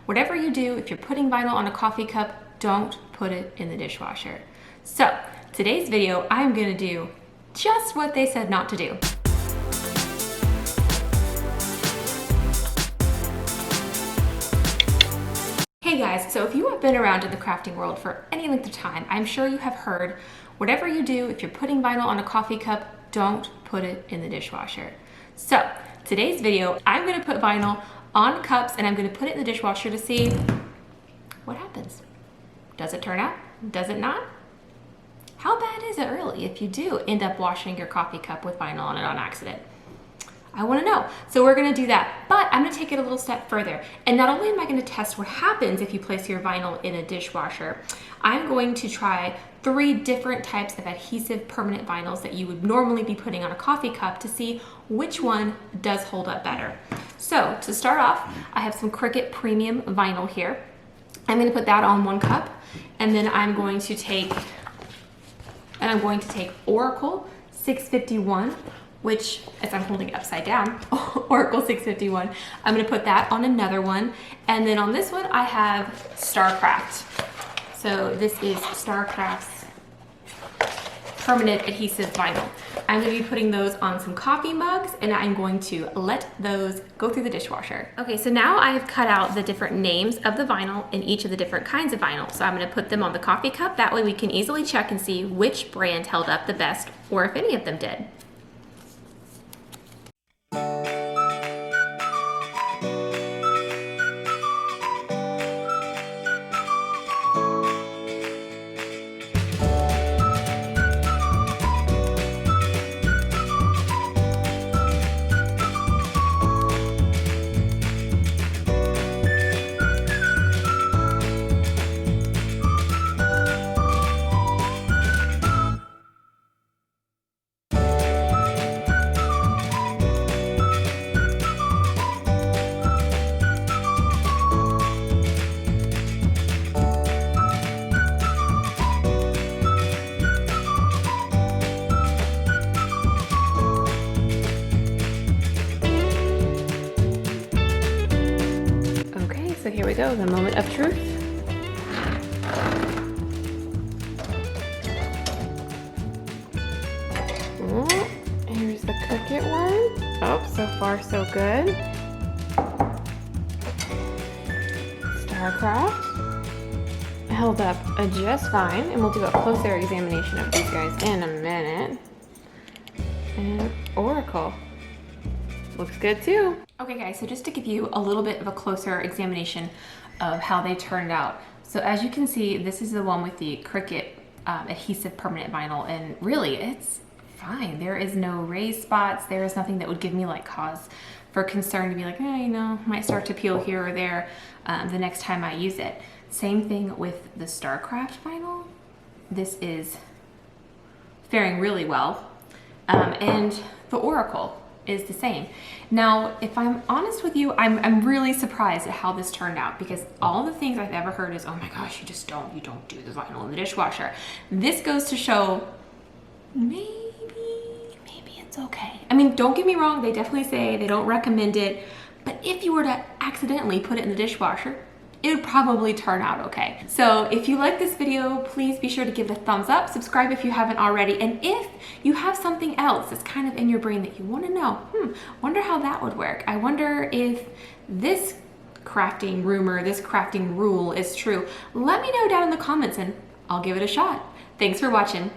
whatever you do, if you're putting vinyl on a coffee cup, don't put it in the dishwasher. So today's video, I'm gonna do just what they said not to do. Hey guys, so if you have been around in the crafting world for any length of time, I'm sure you have heard, whatever you do, if you're putting vinyl on a coffee cup, don't put it in the dishwasher. So today's video, I'm gonna put vinyl on cups and I'm gonna put it in the dishwasher to see what happens. Does it turn out? Does it not? How bad is it really if you do end up washing your coffee cup with vinyl on it on accident? I want to know. So we're going to do that, but I'm going to take it a little step further. And not only am I going to test what happens if you place your vinyl in a dishwasher, I'm going to try 3 different types of adhesive permanent vinyls that you would normally be putting on a coffee cup to see which one does hold up better. So to start off, I have some Cricut premium vinyl here. I'm going to put that on 1 cup, and then I'm going to take Oracle 651, which, as I'm holding it upside down, Oracle 651, I'm gonna put that on another one. And then on this one, I have Starcraft. So this is Starcraft's permanent adhesive vinyl. I'm gonna be putting those on some coffee mugs and I'm going to let those go through the dishwasher. Okay, so now I've cut out the different names of the vinyl in each of the different kinds of vinyl. So I'm gonna put them on the coffee cup. That way we can easily check and see which brand held up the best or if any of them did. So here we go, the moment of truth. Oh, here's the Cricut one. Oh, so far so good. Starcraft held up just fine, and we'll do a closer examination of these guys in a minute. And Oracle looks good too. Okay guys, so just to give you a little bit of a closer examination of how they turned out. So as you can see, this is the one with the Cricut adhesive permanent vinyl, and really it's fine. There is no raised spots. There is nothing that would give me like cause for concern to be like, you know, might start to peel here or there the next time I use it. Same thing with the Starcraft vinyl. This is faring really well. And the Oracle is the same. Now, if I'm honest with you, I'm really surprised at how this turned out, because all the things I've ever heard is, oh my gosh, you don't do the vinyl in the dishwasher. This goes to show maybe it's okay. I mean, don't get me wrong, they definitely say they don't recommend it, but if you were to accidentally put it in the dishwasher, it would probably turn out okay. So if you like this video, please be sure to give it a thumbs up, subscribe if you haven't already, and if you have something else that's kind of in your brain that you want to know, wonder how that would work. I wonder if this crafting rumor, this crafting rule is true. Let me know down in the comments and I'll give it a shot. Thanks for watching.